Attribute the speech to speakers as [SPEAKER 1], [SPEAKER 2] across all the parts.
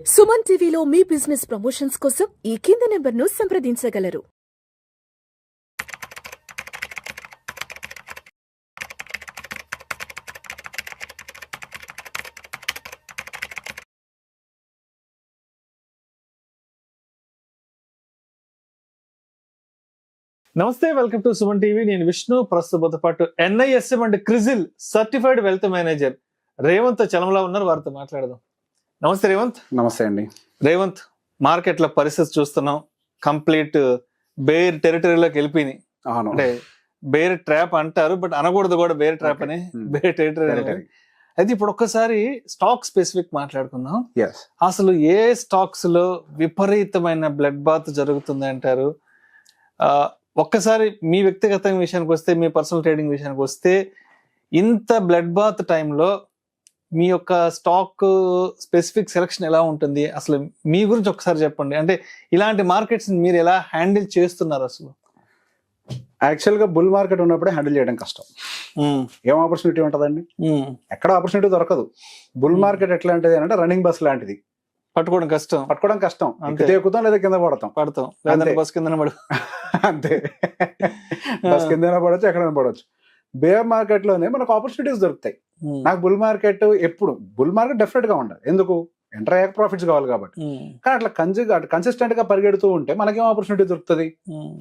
[SPEAKER 1] సుమన్ టీవీలో మీ business promotions కోసం ఈ కింది నెంబర్ను సంప్రదించగలరు.
[SPEAKER 2] నమస్తే, వెల్కమ్ టు సుమన్ టీవీ. నేను విష్ణు. ప్రస్తుతంతో పాటు NISM and CRISIL certified wealth manager Revanth Chalamala ఉన్నారు. వారితో మాట్లాడదాం. నమస్తే రేవంత్.
[SPEAKER 3] నమస్తే అండి.
[SPEAKER 2] రేవంత్, మార్కెట్ల పరిస్థితి చూస్తున్నాం, కంప్లీట్ బేర్ టెరిటరీలోకి వెళ్ళిపోయినాయి. అంటే బేర్ ట్రాప్ అంటారు, బట్ అనకూడదు కూడా బేర్ ట్రాప్ అని. Bear territory. అయితే ఇప్పుడు ఒక్కసారి స్టాక్ స్పెసిఫిక్ మాట్లాడుకుందాం. అసలు ఏ స్టాక్స్ లో విపరీతమైన బ్లడ్ బాత్ జరుగుతుంది అంటారు? ఒక్కసారి మీ వ్యక్తిగత విషయానికి వస్తే, మీ పర్సనల్ ట్రేడింగ్ విషయానికి వస్తే, ఇంత బ్లడ్ బాత్ టైంలో మీ యొక్క స్టాక్ స్పెసిఫిక్ సెలక్షన్ ఎలా ఉంటుంది? అసలు మీ గురించి ఒకసారి చెప్పండి. అంటే ఇలాంటి మార్కెట్స్ మీరు ఎలా హ్యాండిల్ చేస్తున్నారు? అసలు
[SPEAKER 3] యాక్చువల్ గా బుల్ మార్కెట్ ఉన్నప్పుడే హ్యాండిల్ చేయడం కష్టం. ఏం ఆపర్చునిటీ ఉంటదండి? ఎక్కడ ఆపర్చునిటీ దొరకదు. బుల్ మార్కెట్ ఎట్లాంటిది అంటే రన్నింగ్ బస్ లాంటిది. పట్టుకోవడం కష్టం. అంతే, ఎక్కుతాం లేదా కింద పడతాం.
[SPEAKER 2] బస్ కింద
[SPEAKER 3] అంతే, బస్ కింద పడవచ్చు, ఎక్కడైనా పడవచ్చు. బేర్ మార్కెట్ లోనే మనకు ఆపర్చునిటీస్ దొరుకుతాయి. నాకు బుల్ మార్కెట్ డెఫినెట్ గా ఉండాలి. ఎందుకు? ఎంటర్ అయ్యాక ప్రాఫిట్స్ కావాలి కాబట్టి. కానీ అట్లా కన్సిస్టెంట్ గా పరిగెడుతూ ఉంటే మనకేం ఆపర్చునిటీ దొరుకుతుంది?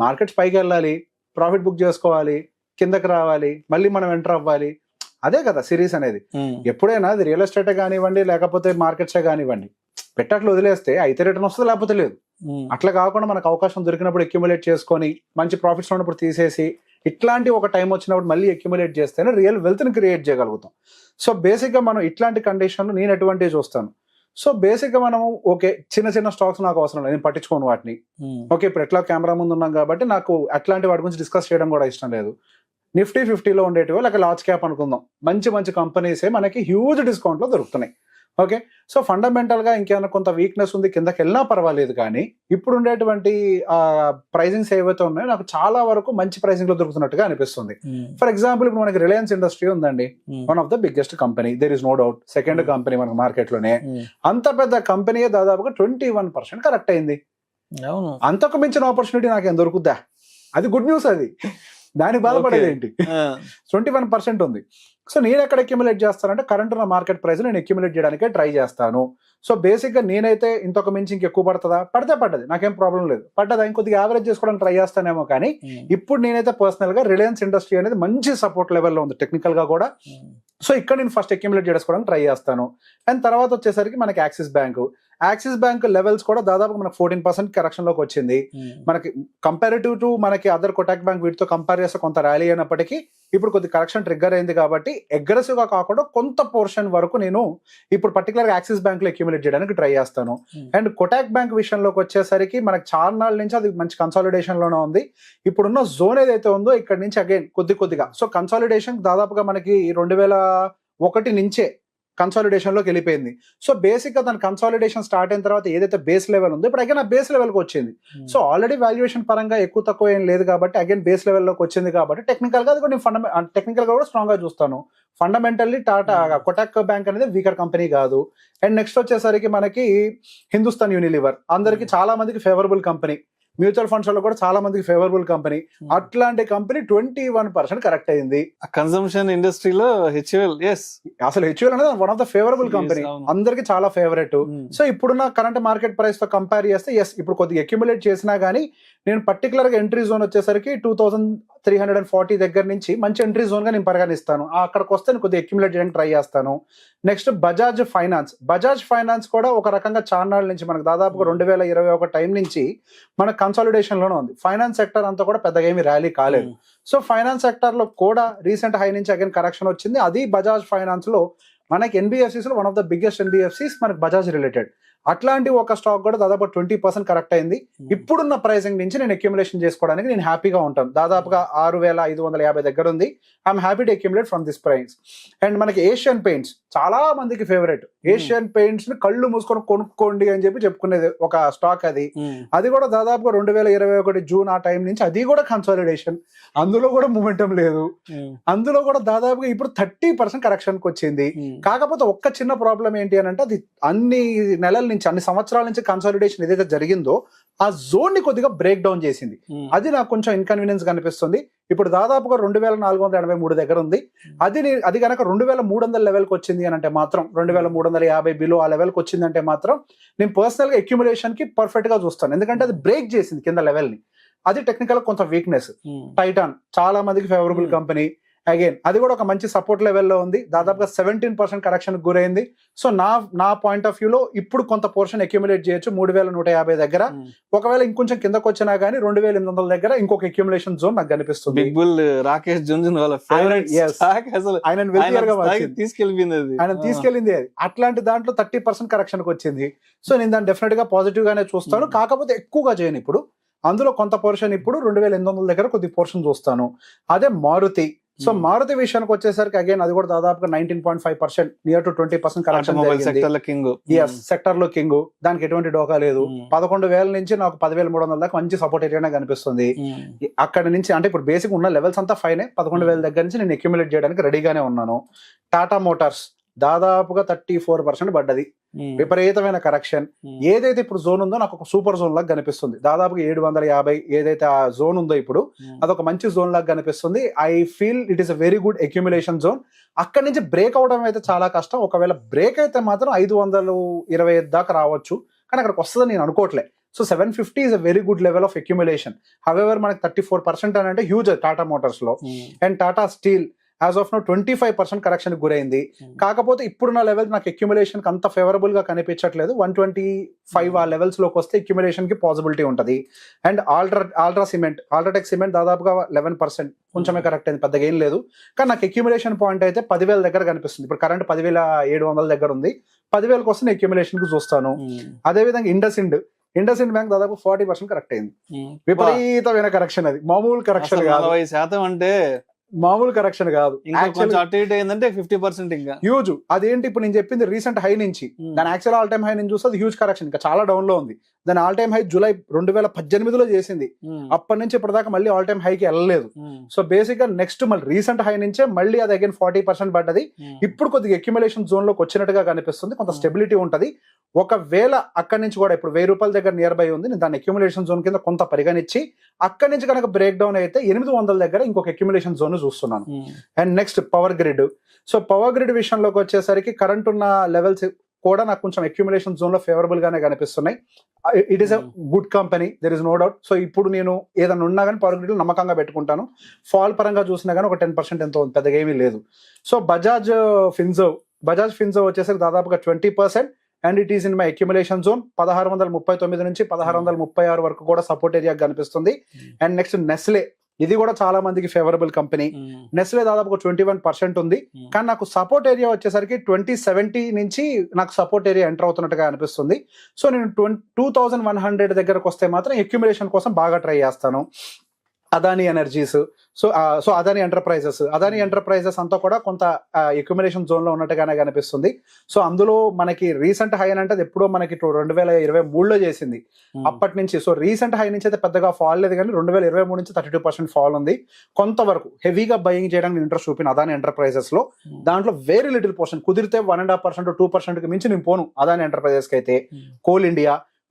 [SPEAKER 3] మార్కెట్స్ పైకి వెళ్ళాలి, ప్రాఫిట్ బుక్ చేసుకోవాలి, కిందకి రావాలి, మళ్ళీ మనం ఎంటర్ అవ్వాలి. అదే కదా సిరీస్ అనేది. ఎప్పుడైనా అది రియల్ ఎస్టేటే కానివ్వండి, లేకపోతే మార్కెట్సే కానివ్వండి, పెట్టట్లు వదిలేస్తే అయితే రిటర్న్ వస్తుంది, లేకపోతే లేదు. అట్లా కాకుండా మనకు అవకాశం దొరికినప్పుడు అక్యుములేట్ చేసుకొని, మంచి ప్రాఫిట్స్ ఉన్నప్పుడు తీసేసి, ఇట్లాంటి ఒక టైం వచ్చినప్పుడు మళ్ళీ అక్యుములేట్ చేస్తేనే రియల్ వెల్త్ ని క్రియేట్ చేయగలుగుతాం. సో బేసిక్ గా మనం ఇట్లాంటి కండిషన్లు నేను ఎటువంటి చూస్తాను. సో బేసిక్ గా మనము ఓకే, చిన్న స్టాక్స్ నాకు అవసరం లేదు, నేను పట్టించుకోను వాటిని. ఓకే, ఇప్పుడు ఎట్లా కెమెరా ముందు ఉన్నాం కాబట్టి నాకు అట్లాంటి వాటి గురించి డిస్కస్ చేయడం కూడా ఇష్టం లేదు. నిఫ్టీ 50లో ఉండేటివో లేక లార్జ్ క్యాప్ అనుకుందాం, మంచి కంపెనీసే మనకి హ్యూజ్ డిస్కౌంట్ లో దొరుకుతున్నాయి. ఓకే, సో ఫండమెంటల్ గా ఇంకేమైనా కొంత వీక్నెస్ ఉంది, కిందకి వెళ్ళినా పర్వాలేదు. కానీ ఇప్పుడు ఉండేటువంటి ప్రైజింగ్స్ ఏవైతే ఉన్నాయో నాకు చాలా వరకు మంచి ప్రైజింగ్ లో దొరుకుతున్నట్టుగా అనిపిస్తుంది. ఫర్ ఎగ్జాంపుల్, ఇప్పుడు మనకి రిలయన్స్ ఇండస్ట్రీ ఉందండి, one of the biggest company, there is no doubt. Second company మనకు మార్కెట్ లోనే. అంత పెద్ద కంపెనీ దాదాపుగా 21% కరెక్ట్ అయింది. అంతకు మించిన ఆపర్చునిటీ నాకేం దొరుకుద్దా? అది గుడ్ న్యూస్. అది దానికి బాధపడేది ఏంటి? 21% ఉంది. సో నేను ఎక్కడ అక్యుములేట్ చేస్తానంటే, కరెంట్ ఉన్న మార్కెట్ ప్రైస్ నేను అక్యుములేట్ చేయడానికే ట్రై చేస్తాను. సో బేసిక్ గా నేనైతే ఇంతకు మించి ఇంకెక్కువ పడుతుందా? పడ్డది, నాకేం ప్రాబ్లం లేదు. పడ్డదా ఇంకొద్దిగా యావరేజ్ చేసుకోవడానికి ట్రై చేస్తానేమో. కానీ ఇప్పుడు నేనైతే పర్సనల్ గా రిలయన్స్ ఇండస్ట్రీ అనేది మంచి సపోర్ట్ లెవెల్లో ఉంది, టెక్నికల్ గా కూడా. సో ఇక్కడ నేను ఫస్ట్ అక్యుములేట్ చేసుకోవడానికి ట్రై చేస్తాను. అండ్ తర్వాత వచ్చేసరికి మనకి యాక్సిస్ బ్యాంక్ లెవెల్స్ కూడా దాదాపు మనకు 14% కరెక్షన్ లోకి వచ్చింది. మనకి కంపారిటివ్ టు మనకి అదర్ కొటాక్ బ్యాంక్, వీటితో కంపేర్ చేస్తే కొంత ర్యాలీ అయినప్పటికీ ఇప్పుడు కొద్ది కరెక్షన్ ట్రిగ్గర్ అయింది. కాబట్టి అగ్రెసివ్ గా కాకుండా కొంత పోర్షన్ వరకు నేను ఇప్పుడు పర్టికులర్ గా యాక్సిస్ బ్యాంక్ లో అక్యుములేట్ చేయడానికి ట్రై చేస్తాను. అండ్ కొటాక్ బ్యాంక్ విషయంలోకి వచ్చేసరికి మనకి చాలా నాళ్ళ నుంచి అది మంచి కన్సాలిడేషన్ లోనే ఉంది. ఇప్పుడున్న జోన్ ఏదైతే ఉందో ఇక్కడ నుంచి అగైన్ కొద్దిగా సో కన్సాలిడేషన్ దాదాపుగా మనకి 2001 నుంచే కన్సాలిడేషన్ లోకి వెళ్ళిపోయింది. సో బేసిక్ గా దాని కన్సాలిడేషన్ స్టార్ట్ అయిన తర్వాత ఏదైతే బేస్ లెవెల్ ఉందో ఇప్పుడు అగైన్ ఆ బేస్ లెవెల్ కి వచ్చింది. సో ఆల్రెడీ వాల్యుయేషన్ పరంగా ఎక్కువ తక్కువ ఏం లేదు కాబట్టి అగైన్ బేస్ లెవెల్ లోకి వచ్చింది. కాబట్టి టెక్నికల్ గా అది కూడా నేను టెక్నికల్ గా కూడా స్ట్రాంగ్ గా చూస్తాను. ఫండమెంటల్లీ కొటాక్ బ్యాంక్ అనేది వీకర్ కంపెనీ కాదు. అండ్ నెక్స్ట్ వచ్చేసరికి మనకి హిందుస్థాన్ యూనిలివర్ అందరికి చాలా మందికి ఫేవరబుల్ కంపెనీ, మ్యూచువల్ ఫండ్స్ లో కూడా చాలా మందికి ఫేవరబుల్ కంపెనీ. అట్లాంటి కంపెనీ 21% కరెక్ట్ అయింది.
[SPEAKER 2] కన్సంప్షన్ ఇండస్ట్రీలో HUL,
[SPEAKER 3] అసలు HUL అనేది one of the favourable company, అందరికి చాలా ఫేవరెట్. సో ఇప్పుడున్న కరెంట్ మార్కెట్ ప్రైస్ తో కంపేర్ చేస్తే ఇప్పుడు కొద్దిగా అక్యుములేట్ చేసినా గానీ నేను పర్టికులర్ గా ఎంట్రీ జోన్ వచ్చేసరికి 2340 దగ్గర నుంచి మంచి ఎంట్రీ జోన్ గా నేను పరిగణిస్తాను. అక్కడికి వస్తే నేను కొద్దిగా అక్యుములేట్ చేయడానికి ట్రై చేస్తాను. నెక్స్ట్ బజాజ్ ఫైనాన్స్ కూడా ఒక రకంగా చాన్నాళ్ళ నుంచి మనకు దాదాపుగా 2021 టైం నుంచి మన కన్సాలిడేషన్ లోనే ఉంది. ఫైనాన్స్ సెక్టర్ అంతా కూడా పెద్దగా ఏమి ర్యాలీ కాలేదు. సో ఫైనాన్స్ సెక్టర్ లో కూడా రీసెంట్ హై నుంచి అగైన్ కరెక్షన్ వచ్చింది. అది బజాజ్ ఫైనాన్స్ లో మనకి NBFCs లో one of the biggest NBFCs మనకి బజాజ్ రిలేటెడ్. అట్లాంటి ఒక స్టాక్ కూడా దాదాపు 20% కరెక్ట్ అయింది. ఇప్పుడున్న ప్రైసింగ్ నుంచి నేను అక్యుములేషన్ చేసుకోవడానికి నేను హ్యాపీగా ఉంటాను. దాదాపుగా 6550 దగ్గర ఉంది. I'm happy to accumulate from this price. And మనకి ఏషియన్ పెయింట్స్ చాలా మందికి ఫేవరెట్. ఏషియన్ పెయింట్స్ ని కళ్ళు మూసుకొని కొనుక్కోండి అని చెప్పుకునేది ఒక స్టాక్. అది కూడా దాదాపుగా 2021 జూన్ ఆ టైం నుంచి అది కూడా కన్సాలిడేషన్, అందులో కూడా మూమెంటం లేదు. అందులో కూడా దాదాపుగా ఇప్పుడు 30% కరెక్షన్ కి వచ్చింది. కాకపోతే ఒక్క చిన్న ప్రాబ్లం ఏంటి అని అంటే అది అన్ని నెలల నుంచి అన్ని సంవత్సరాల నుంచి కన్సాలిడేషన్ ఏదైతే జరిగిందో ఆ జోన్ ని కొద్దిగా బ్రేక్ డౌన్ చేసింది. అది నాకు కొంచెం ఇన్కన్వీనియన్స్ కనిపిస్తుంది. ఇప్పుడు దాదాపుగా 2483 దగ్గర ఉంది. అది కనుక 2300 లెవెల్కి వచ్చింది అని అంటే మాత్రం 2350 బిలో ఆ లెవెల్కి వచ్చిందంటే మాత్రం నేను పర్సనల్ గా అక్యుములేషన్ కి పర్ఫెక్ట్ గా చూస్తాను. ఎందుకంటే అది బ్రేక్ చేసింది కింద లెవెల్ ని. అది టెక్నికల్ కొంత వీక్నెస్. టైటాన్ చాలా మందికి ఫేవరబుల్ కంపెనీ. అగైన్ అది కూడా ఒక మంచి సపోర్ట్ లెవెల్లో ఉంది. దాదాపుగా 17% కరెక్షన్ గురైంది. సో నా పాయింట్ ఆఫ్ వ్యూలో ఇప్పుడు కొంత పోర్షన్ అక్యుములేట్ చేయొచ్చు 3150 దగ్గర. ఒకవేళ ఇంకొంచెం కిందకు వచ్చినా గానీ 2800 దగ్గర ఇంకొక అక్యుములేషన్ జోన్ నాకు కనిపిస్తుంది.
[SPEAKER 2] బిగ్ బుల్ రాకేష్ జుంజున్ వాళ్ళ ఫేవరెట్
[SPEAKER 3] ఆయన తీసుకెళ్ళింది అది. అట్లాంటి దాంట్లో 30% కరెక్షన్ కి వచ్చింది. సో నేను దాన్ని డెఫినెట్ గా పాజిటివ్ గానే చూస్తాను. కాకపోతే ఎక్కువగా చేయను ఇప్పుడు. అందులో కొంత పోర్షన్ ఇప్పుడు 2800 దగ్గర కొద్ది పోర్షన్ చూస్తాను. అదే మారుతి. సో మారుతి విషయానికి వచ్చేసరికి అగైన్ అది కూడా దాదాపుగా 19.5% నియర్ టు 20% కరెక్షన్ సెక్టర్ లో కింగ్. దానికి ఎటువంటి డోకా లేదు. 11,000 నుంచి నాకు 10,300 దాకా మంచి సపోర్ట్ ఏరియానే కనిపిస్తుంది. అక్కడ నుంచి అంటే ఇప్పుడు బేసిక్ ఉన్న లెవెల్స్ అంతా ఫైనే. 11,000 దగ్గర నుంచి నేను అక్యుములేట్ చేయడానికి రెడీగానే ఉన్నాను. టాటా మోటార్స్ దాదాపుగా 34% పడ్డది. విపరీతమైన కరెక్షన్. ఏదైతే ఇప్పుడు జోన్ ఉందో నాకు ఒక సూపర్ జోన్ లాగా కనిపిస్తుంది. దాదాపుగా 750 ఏదైతే ఆ జోన్ ఉందో ఇప్పుడు అదొక మంచి జోన్ లాగా కనిపిస్తుంది. I feel it is a very good accumulation zone. అక్కడి నుంచి బ్రేక్ అవడం అయితే చాలా కష్టం. ఒకవేళ బ్రేక్ అయితే మాత్రం 525 దాకా రావచ్చు. కానీ అక్కడికి వస్తుందని నేను అనుకోవట్లే. So 750 is a very good level of accumulation. However, మనకి 34% అని అంటే హ్యూజ్ టాటా మోటార్స్ లో. And Tata Steel as of no 25% correction గురైంది. కాకపోతే ఇప్పుడున్న లెవెల్ నాకు అక్యుములేషన్ కి అంత ఫేవరబుల్ గా కనిపించట్లేదు. 125 ఆ లెవెల్స్ లోకి వస్తే అక్యుములేషన్ కి పాసిబిలిటీ ఉంటుంది. అండ్ అల్ట్రాటెక్ సిమెంట్ దాదాపుగా 11% కొంచెమే కరెక్ట్ అయింది, పెద్దగా ఏం లేదు. కానీ నాకు అక్యుములేషన్ పాయింట్ అయితే 10,000 దగ్గర కనిపిస్తుంది. ఇప్పుడు కరెంట్ 10,700 దగ్గర ఉంది. 10,000కి వస్తే అక్యుములేషన్ కి చూస్తాను. అదేవిధంగా ఇండస్ ఇండ్ బ్యాంక్ దాదాపు 40% కరెక్ట్ అయింది. విపరీతమైన కరెక్షన్. అది మామూలు కరెక్షన్ కాదు.
[SPEAKER 2] 40% అంటే
[SPEAKER 3] మామూలు కరెక్షన్ కాదు.
[SPEAKER 2] అటు ఇటు అయిందంటే 50% ఇంకా
[SPEAKER 3] హ్యూజ్. అదేంటి ఇప్పుడు నేను చెప్పింది రీసెంట్ హై నుంచి దాని యాక్చువల్ ఆల్ టైమ్ హై నుంచి చూస్తే అది హ్యూజ్ కరెక్షన్. ఇంకా చాలా డౌన్ లో ఉంది. దాని ఆల్ టైమ్ హై జూలై 2018లో చేసింది. అప్పటి నుంచి ఇప్పటిదాకా మళ్ళీ ఆల్ టైమ్ హైకి వెళ్ళలేదు. సో బేసిక్ గా నెక్స్ట్ మళ్ళీ రీసెంట్ హై నుంచే మళ్ళీ అది అగైన్ 40% పడ్డది. ఇప్పుడు కొద్దిగా అక్యుములేషన్ జోన్ లోకి వచ్చినట్టుగా కనిపిస్తుంది. కొంత స్టెబిలిటీ ఉంటది. ఒకవేళ అక్కడి నుంచి కూడా ఇప్పుడు 1000 రూపాయల దగ్గర నియర్ బై ఉంది. నేను దాని అక్యుములేషన్ జోన్ కింద కొంత పరిగణించి అక్కడి నుంచి కనుక బ్రేక్ డౌన్ అయితే 800 దగ్గర ఇంకొక అక్యుములేషన్ జోన్ చూస్తున్నాను. And next power grid. So power grid విషయంలోకి వచ్చేసరికి కరెంట్ ఉన్న లెవెల్స్ కూడా నాకు కొంచెం అక్యుములేషన్ జోన్ లో ఫేవరబుల్ గానే కనిపిస్తున్నాయి. It is a good company, there is no doubt. So ఇప్పుడు నేను ఏదైనా ఉన్నా కానీ పవర్ గ్రిడ్ నమ్మకంగా పెట్టుకుంటాను. ఫాల్ పరంగా చూసినా కానీ ఒక 10% ఎంతో పెద్దగా ఏమీ లేదు. సో బజాజ్ ఫిన్జో వచ్చేసరికి దాదాపుగా 20%. And it is in my accumulation zone. 1639 నుంచి 1636 వరకు కూడా సపోర్ట్ ఏరియా కనిపిస్తుంది. And next Nestle. ఇది కూడా చాలా మందికి ఫేవరబుల్ కంపెనీ. నెస్లే దాదాపు 21% ఉంది. కానీ నాకు సపోర్ట్ ఏరియా వచ్చేసరికి 2070 నుంచి నాకు సపోర్ట్ ఏరియా ఎంటర్ అవుతున్నట్టుగా అనిపిస్తుంది. సో నేను 2100 దగ్గరకు వస్తే మాత్రం అక్యుములేషన్ కోసం బాగా ట్రై చేస్తాను. Adani energies. So Adani enterprises అంతా కూడా కొంత అక్యుములేషన్ జోన్ లో ఉన్నట్టుగానే కనిపిస్తుంది. సో అందులో మనకి రీసెంట్ హై అని అంటే అది ఎప్పుడో మనకి 2023లో చేసింది. అప్పటి నుంచి సో రీసెంట్ హై నుంచి అయితే పెద్దగా ఫాల్ లేదు, కానీ 2023 నుంచి 32% ఫాల్ ఉంది. కొంతవరకు హెవీగా బయింగ్ చేయడానికి ఇంట్రెస్ట్ చూపిన అదానీ ఎంటర్ప్రైజెస్ లో దాంట్లో వెరీ లిటిల్ పోర్షన్ కుదిరితే 1.5% 2% కి మించి నేను పోను అదానీ ఎంటర్ప్రైజెస్ కి అయితే.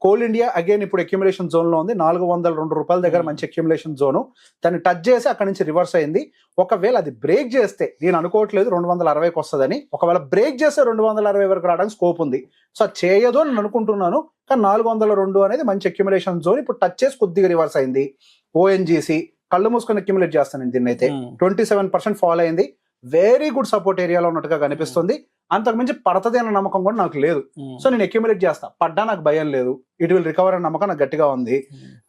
[SPEAKER 3] కోల్ ఇండియా అగైన్ ఇప్పుడు అక్యుములేషన్ జోన్ లో ఉంది. 402 రూపాయల దగ్గర మంచి అక్యుములేషన్ జోను. దాన్ని టచ్ చేసి అక్కడ నుంచి రివర్స్ అయింది. ఒకవేళ అది బ్రేక్ చేస్తే, నేను అనుకోవట్లేదు 260కి వస్తుందని, ఒకవేళ బ్రేక్ చేస్తే 260 వరకు రావడానికి స్కోప్ ఉంది. సో చేయదు అని అనుకుంటున్నాను. కానీ 402 అనేది మంచి అక్యుములేషన్ జోన్. ఇప్పుడు టచ్ చేసి కొద్దిగా రివర్స్ అయింది. ఓఎన్జీసీ కళ్ళు మూసుకొని అక్యుములేట్ చేస్తాను దీన్ని అయితే. 27% ఫాల్ అయింది. వెరీ గుడ్ సపోర్ట్ ఏరియాలో ఉన్నట్టుగా కనిపిస్తుంది. అంతకుమించి పడుతుంది అన్న నమ్మకం కూడా నాకు లేదు. సో నేను అక్యుములేట్ చేస్తా, పడ్డా నాకు భయం లేదు. ఇట్ విల్ రికవర్ అన్న నమ్మకం నాకు గట్టిగా ఉంది.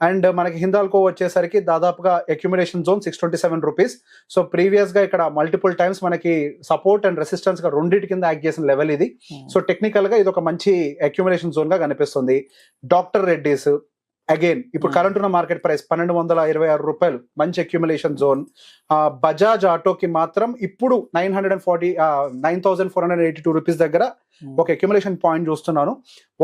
[SPEAKER 3] అండ్ మనకి హిందాల్కో వచ్చేసరికి దాదాపుగా accumulation zone 627 rupees. So previous గా ఇక్కడ మల్టిపుల్ టైమ్స్ మనకి సపోర్ట్ అండ్ రెసిస్టెన్స్ గా రెండింటి కింద యాక్ట్ చేసిన లెవెల్ ఇది. సో టెక్నికల్ గా ఇది ఒక మంచి అక్యుములేషన్ జోన్ గా కనిపిస్తుంది. డాక్టర్ రెడ్డీస్ అగైన్ ఇప్పుడు కరెంట్ ఉన్న మార్కెట్ ప్రైస్ 1226 రూపాయలు, మంచి అక్యుములేషన్ జోన్. బజాజ్ ఆటోకి మాత్రం ఇప్పుడు 9,482 రూపీస్ దగ్గర ఒక అక్యుములేషన్ పాయింట్ చూస్తున్నాను.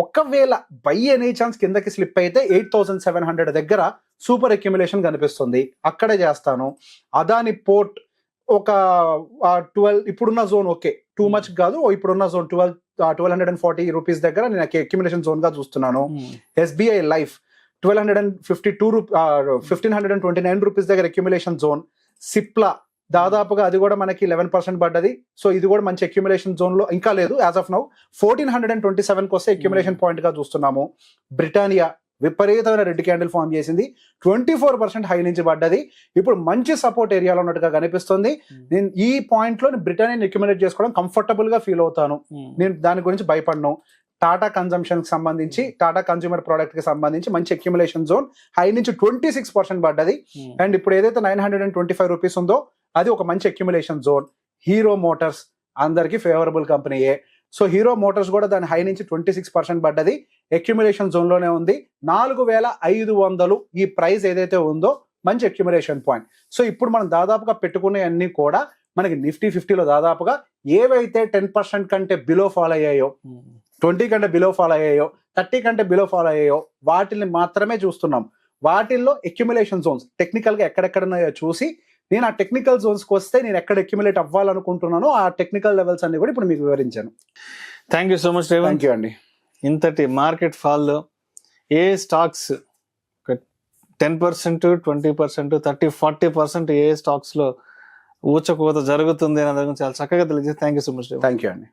[SPEAKER 3] ఒకవేళ బై ఎనీ ఛాన్స్ కిందకి స్లిప్ అయితే 8,700 దగ్గర సూపర్ అక్యుములేషన్ కనిపిస్తుంది, అక్కడే చేస్తాను. అదాని పోర్ట్ ఒక 12 ఇప్పుడున్న జోన్ ఓకే టూ మచ్ కాదు, ఇప్పుడున్న జోన్ 1240 రూపీస్ దగ్గర నేను అక్యుమిలేషన్ జోన్ గా చూస్తున్నాను. ఎస్బీఐ లైఫ్ 1529 రూపీస్ దగ్గర అక్యుమిలేషన్ జోన్. సిప్లా దాదాపుగా అది కూడా మనకి 11% పడ్డది. సో ఇది కూడా మంచి అక్యుమిలేషన్ జోన్ లో ఇంకా లేదు యాజ్ ఆఫ్ నౌ. 1427 వస్తే అక్యుమిలేషన్ పాయింట్ గా చూస్తున్నాము. బ్రిటానియా విపరీతమైన రెడ్ క్యాండిల్ ఫామ్ చేసింది, 24% హై నుంచి పడ్డది, ఇప్పుడు మంచి సపోర్ట్ ఏరియాలో ఉన్నట్టుగా కనిపిస్తుంది. నేను ఈ పాయింట్ లో బ్రిటానియా అక్యుమిలేట్ చేసుకోవడం కంఫర్టబుల్ గా ఫీల్ అవుతాను, నేను దాని గురించి భయపడను. టాటా కన్జంప్షన్ కి సంబంధించి, టాటా కన్స్యూమర్ ప్రోడక్ట్ కి సంబంధించి మంచి అక్యుమిలేషన్ జోన్, హై నుంచి 26% పడ్డది. అండ్ ఇప్పుడు ఏదైతే 925 రూపీస్ ఉందో అది ఒక మంచి అక్యుమిలేషన్ జోన్. హీరో మోటార్స్ అందరికి ఫేవరబుల్ కంపెనీయే. సో హీరో మోటార్స్ కూడా దాని హై నుంచి 26% పడ్డది, అక్యుమిలేషన్ జోన్ లోనే ఉంది. 4500 ఈ ప్రైస్ ఏదైతే ఉందో మంచి అక్యుమిలేషన్ పాయింట్. సో ఇప్పుడు మనం దాదాపుగా పెట్టుకునే అన్ని కూడా మనకి నిఫ్టీ 50లో దాదాపుగా ఏవైతే 10% కంటే బిలో ఫాల్ అయ్యాయో, 20 కంటే బిలో ఫాల్ అయ్యాయో, 30 కంటే బిలో ఫాల్ అయ్యాయో వాటిని మాత్రమే చూస్తున్నాం. వాటిల్లో అక్యుమిలేషన్ జోన్స్ టెక్నికల్ గా ఎక్కడెక్కడున్నాయో చూసి నేను ఆ టెక్నికల్ జోన్స్కి వస్తే నేను ఎక్కడ అక్యుమిలేట్ అవ్వాలనుకుంటున్నానో ఆ టెక్నికల్ లెవెల్స్ అన్ని కూడా ఇప్పుడు మీకు వివరించాను.
[SPEAKER 2] Thank you so much Revanth.
[SPEAKER 3] Thank you అండి.
[SPEAKER 2] ఇంతటి మార్కెట్ ఫాల్లో ఏ స్టాక్స్ 10%, 20%, 30-40% ఏ స్టాక్స్ లో ఊచకోత జరుగుతుంది అనే దాని గురించి చాలా చక్కగా తెలియజేసి thank you so much.
[SPEAKER 3] Thank you అండి.